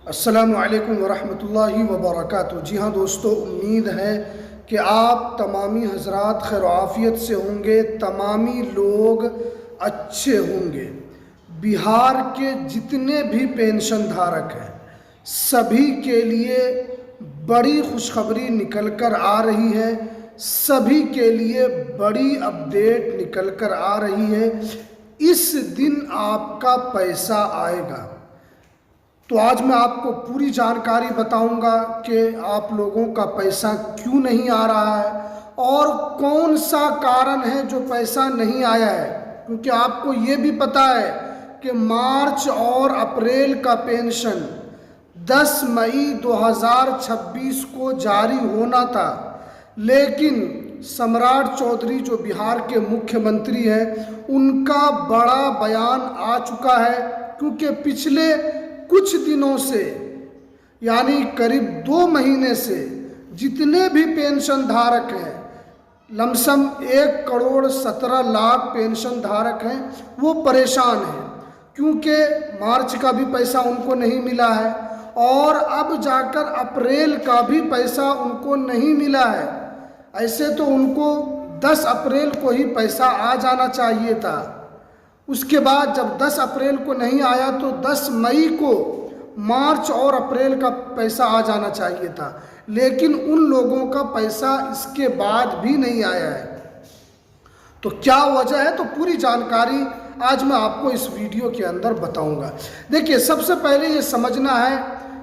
अस्सलामु अलैकुम वरहमतुल्लाहि वबरकातुहू। जी हाँ दोस्तों, उम्मीद है कि आप तमामी हजरात खैर आफियत से होंगे, तमामी लोग अच्छे होंगे। बिहार के जितने भी पेंशन धारक हैं सभी के लिए बड़ी खुशखबरी निकल कर आ रही है, सभी के लिए बड़ी अपडेट निकल कर आ रही है। इस दिन आपका पैसा आएगा। तो आज मैं आपको पूरी जानकारी बताऊंगा कि आप लोगों का पैसा क्यों नहीं आ रहा है और कौन सा कारण है जो पैसा नहीं आया है। क्योंकि आपको ये भी पता है कि मार्च और अप्रैल का पेंशन 10 मई 2026 को जारी होना था, लेकिन सम्राट चौधरी जो बिहार के मुख्यमंत्री हैं उनका बड़ा बयान आ चुका है। क्योंकि पिछले कुछ दिनों से यानी करीब 2 महीने से जितने भी पेंशन धारक हैं, लमसम 1,17,00,000 पेंशन धारक हैं, वो परेशान हैं। क्योंकि मार्च का भी पैसा उनको नहीं मिला है और अब जाकर अप्रैल का भी पैसा उनको नहीं मिला है। ऐसे तो उनको 10 अप्रैल को ही पैसा आ जाना चाहिए था। उसके बाद जब 10 अप्रैल को नहीं आया तो 10 मई को मार्च और अप्रैल का पैसा आ जाना चाहिए था, लेकिन उन लोगों का पैसा इसके बाद भी नहीं आया है। तो क्या वजह है, तो पूरी जानकारी आज मैं आपको इस वीडियो के अंदर बताऊंगा। देखिए, सबसे पहले ये समझना है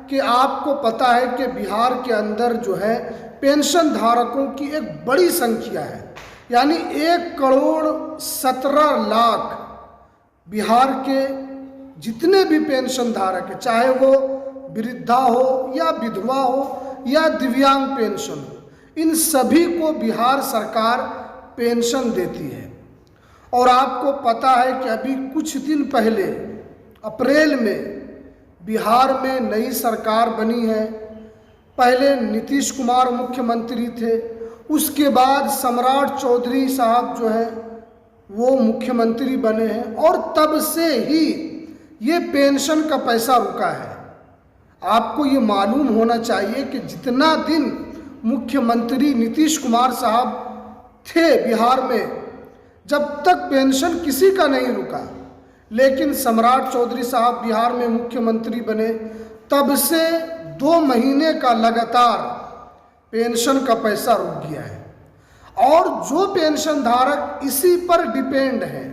कि आपको पता है कि बिहार के अंदर जो है पेंशन धारकों की एक बड़ी संख्या है, यानी 1,17,00,000 बिहार के जितने भी पेंशन धारक है, चाहे वो वृद्धा हो या विधवा हो या दिव्यांग पेंशन हो, इन सभी को बिहार सरकार पेंशन देती है। और आपको पता है कि अभी कुछ दिन पहले अप्रैल में बिहार में नई सरकार बनी है। पहले नीतीश कुमार मुख्यमंत्री थे, उसके बाद सम्राट चौधरी साहब जो है वो मुख्यमंत्री बने हैं और तब से ही ये पेंशन का पैसा रुका है। आपको ये मालूम होना चाहिए कि जितना दिन मुख्यमंत्री नीतीश कुमार साहब थे बिहार में, जब तक पेंशन किसी का नहीं रुका, लेकिन सम्राट चौधरी साहब बिहार में मुख्यमंत्री बने तब से 2 महीने का लगातार पेंशन का पैसा रुक गया है। और जो पेंशन धारक इसी पर डिपेंड है,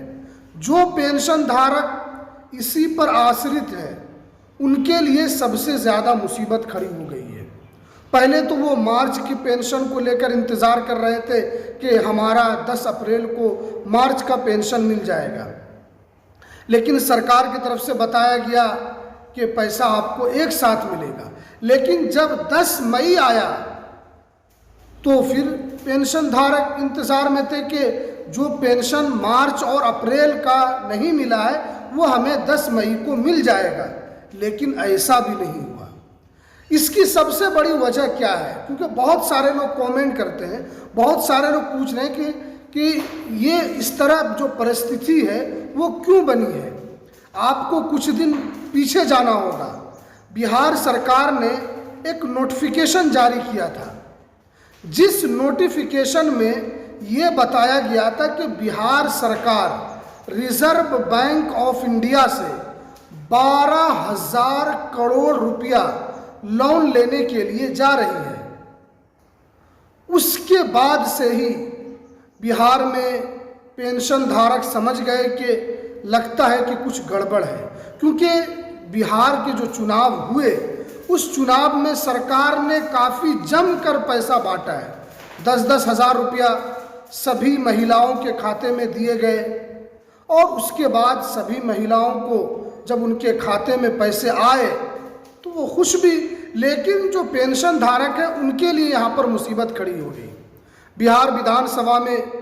जो पेंशन धारक इसी पर आश्रित है, उनके लिए सबसे ज़्यादा मुसीबत खड़ी हो गई है। पहले तो वो मार्च की पेंशन को लेकर इंतज़ार कर रहे थे कि हमारा 10 अप्रैल को मार्च का पेंशन मिल जाएगा, लेकिन सरकार की तरफ से बताया गया कि पैसा आपको एक साथ मिलेगा। लेकिन जब 10 मई आया तो फिर पेंशन धारक इंतज़ार में थे कि जो पेंशन मार्च और अप्रैल का नहीं मिला है वो हमें 10 मई को मिल जाएगा, लेकिन ऐसा भी नहीं हुआ। इसकी सबसे बड़ी वजह क्या है? क्योंकि बहुत सारे लोग कमेंट करते हैं, बहुत सारे लोग पूछ रहे हैं कि ये इस तरह जो परिस्थिति है वो क्यों बनी है। आपको कुछ दिन पीछे जाना होगा। बिहार सरकार ने एक नोटिफिकेशन जारी किया था, जिस नोटिफिकेशन में ये बताया गया था कि बिहार सरकार रिजर्व बैंक ऑफ इंडिया से 12,000 करोड़ रुपया लोन लेने के लिए जा रही है। उसके बाद से ही बिहार में पेंशन धारक समझ गए कि लगता है कि कुछ गड़बड़ है। क्योंकि बिहार के जो चुनाव हुए उस चुनाव में सरकार ने काफ़ी जमकर पैसा बांटा है। 10-10 हज़ार रुपया सभी महिलाओं के खाते में दिए गए और उसके बाद सभी महिलाओं को जब उनके खाते में पैसे आए तो वो खुश भी, लेकिन जो पेंशन धारक है उनके लिए यहाँ पर मुसीबत खड़ी हो गई। बिहार विधानसभा में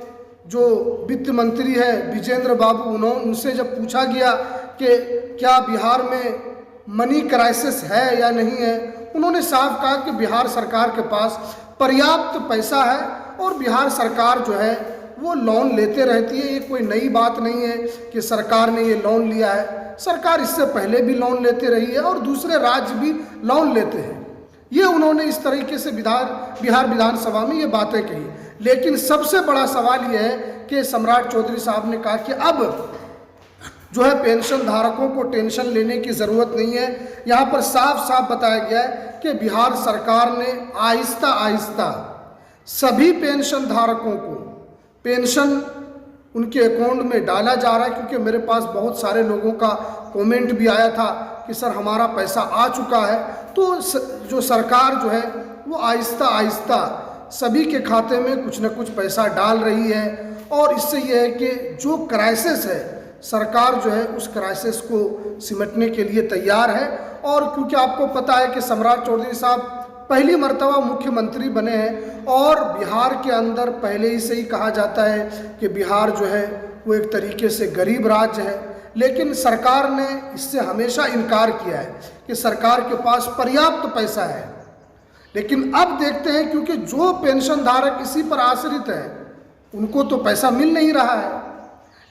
जो वित्त मंत्री है विजेंद्र बाबू, उनसे जब पूछा गया कि क्या बिहार में मनी क्राइसिस है या नहीं है, उन्होंने साफ कहा कि बिहार सरकार के पास पर्याप्त पैसा है और बिहार सरकार जो है वो लोन लेते रहती है। ये कोई नई बात नहीं है कि सरकार ने ये लोन लिया है। सरकार इससे पहले भी लोन लेते रही है और दूसरे राज्य भी लोन लेते हैं। ये उन्होंने इस तरीके से बिहार विधानसभा में ये बातें कही। लेकिन सबसे बड़ा सवाल यह है कि सम्राट चौधरी साहब ने कहा कि अब जो है पेंशन धारकों को टेंशन लेने की ज़रूरत नहीं है। यहाँ पर साफ साफ बताया गया है कि बिहार सरकार ने आहिस्ता आहिस्ता सभी पेंशन धारकों को पेंशन उनके अकाउंट में डाला जा रहा है, क्योंकि मेरे पास बहुत सारे लोगों का कमेंट भी आया था कि सर हमारा पैसा आ चुका है। तो जो सरकार जो है वो आहिस्ता आहिस्ता सभी के खाते में कुछ न कुछ पैसा डाल रही है, और इससे यह है कि जो क्राइसिस है सरकार जो है उस क्राइसिस को सिमटने के लिए तैयार है। और क्योंकि आपको पता है कि सम्राट चौधरी साहब पहली मर्तबा मुख्यमंत्री बने हैं, और बिहार के अंदर पहले ही से ही कहा जाता है कि बिहार जो है वो एक तरीके से गरीब राज्य है। लेकिन सरकार ने इससे हमेशा इनकार किया है कि सरकार के पास पर्याप्त पैसा है। लेकिन अब देखते हैं, क्योंकि जो पेंशन धारक इसी पर आश्रित है उनको तो पैसा मिल नहीं रहा है।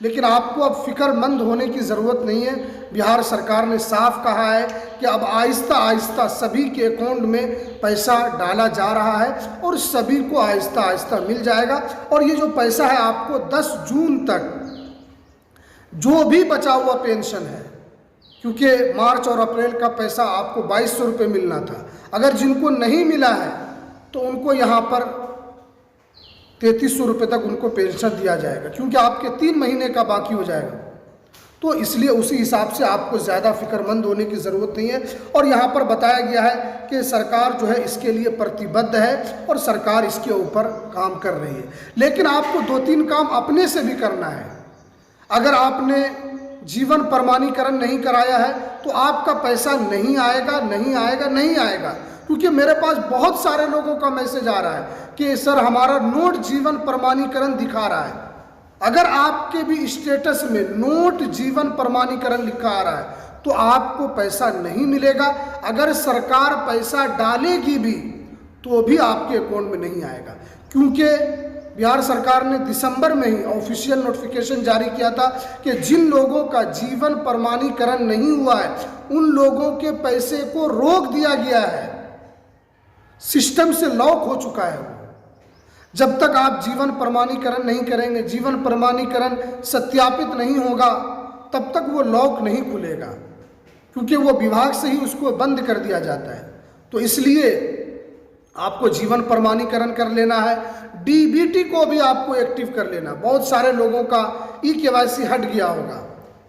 लेकिन आपको अब फिक्रमंद होने की ज़रूरत नहीं है। बिहार सरकार ने साफ कहा है कि अब आहिस्ता आहिस्ता सभी के अकाउंट में पैसा डाला जा रहा है और सभी को आहिस्ता आहिस्ता मिल जाएगा। और ये जो पैसा है आपको 10 जून तक जो भी बचा हुआ पेंशन है, क्योंकि मार्च और अप्रैल का पैसा आपको 2200 रुपये मिलना था, अगर जिनको नहीं मिला है तो उनको यहाँ पर 3300 रुपये तक उनको पेंशन दिया जाएगा, क्योंकि आपके 3 महीने का बाकी हो जाएगा। तो इसलिए उसी हिसाब से आपको ज़्यादा फिक्रमंद होने की ज़रूरत नहीं है। और यहाँ पर बताया गया है कि सरकार जो है इसके लिए प्रतिबद्ध है और सरकार इसके ऊपर काम कर रही है। लेकिन आपको 2-3 काम अपने से भी करना है। अगर आपने जीवन प्रमाणीकरण नहीं कराया है तो आपका पैसा नहीं आएगा, नहीं आएगा, नहीं आएगा। क्योंकि मेरे पास बहुत सारे लोगों का मैसेज आ रहा है कि सर हमारा नोट जीवन प्रमाणीकरण दिखा रहा है। अगर आपके भी स्टेटस में नोट जीवन प्रमाणीकरण लिखा आ रहा है तो आपको पैसा नहीं मिलेगा। अगर सरकार पैसा डालेगी भी तो भी आपके अकाउंट में नहीं आएगा, क्योंकि बिहार सरकार ने दिसंबर में ही ऑफिशियल नोटिफिकेशन जारी किया था कि जिन लोगों का जीवन प्रमाणीकरण नहीं हुआ है उन लोगों के पैसे को रोक दिया गया है, सिस्टम से लॉक हो चुका है वो। जब तक आप जीवन प्रमाणीकरण नहीं करेंगे, जीवन प्रमाणीकरण सत्यापित नहीं होगा, तब तक वो लॉक नहीं खुलेगा, क्योंकि वो विभाग से ही उसको बंद कर दिया जाता है। तो इसलिए आपको जीवन प्रमाणीकरण कर लेना है। डीबीटी को भी आपको एक्टिव कर लेना। बहुत सारे लोगों का ई-केवाईसी हट गया होगा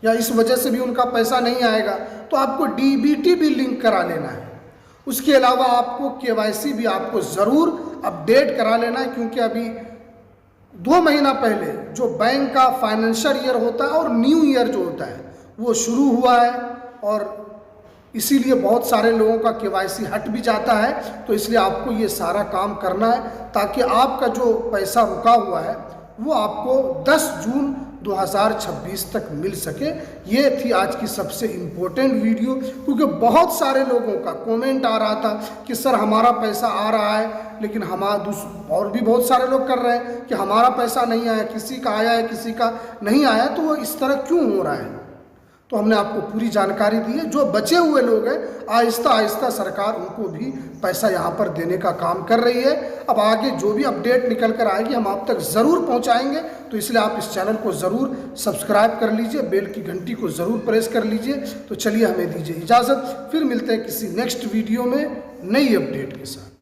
या इस वजह से भी उनका पैसा नहीं आएगा, तो आपको डीबीटी भी लिंक करा लेना है। उसके अलावा आपको केवाईसी भी आपको ज़रूर अपडेट करा लेना है, क्योंकि अभी 2 महीना पहले जो बैंक का फाइनेंशियल ईयर होता है और न्यू ईयर जो होता है वो शुरू हुआ है, और इसीलिए बहुत सारे लोगों का केवाईसी हट भी जाता है। तो इसलिए आपको ये सारा काम करना है ताकि आपका जो पैसा रुका हुआ है वो आपको 10 जून 2026 तक मिल सके। ये थी आज की सबसे इम्पोर्टेंट वीडियो, क्योंकि बहुत सारे लोगों का कमेंट आ रहा था कि सर हमारा पैसा आ रहा है, लेकिन और भी बहुत सारे लोग कर रहे हैं कि हमारा पैसा नहीं आया, किसी का आया है किसी का नहीं आया, तो वो इस तरह क्यों हो रहा है। तो हमने आपको पूरी जानकारी दी है। जो बचे हुए लोग हैं आहिस्ता आहिस्ता सरकार उनको भी पैसा यहाँ पर देने का काम कर रही है। अब आगे जो भी अपडेट निकल कर आएगी हम आप तक ज़रूर पहुँचाएंगे, तो इसलिए आप इस चैनल को ज़रूर सब्सक्राइब कर लीजिए, बेल की घंटी को ज़रूर प्रेस कर लीजिए। तो चलिए हमें दीजिए इजाज़त, फिर मिलते हैं किसी नेक्स्ट वीडियो में नई अपडेट के साथ।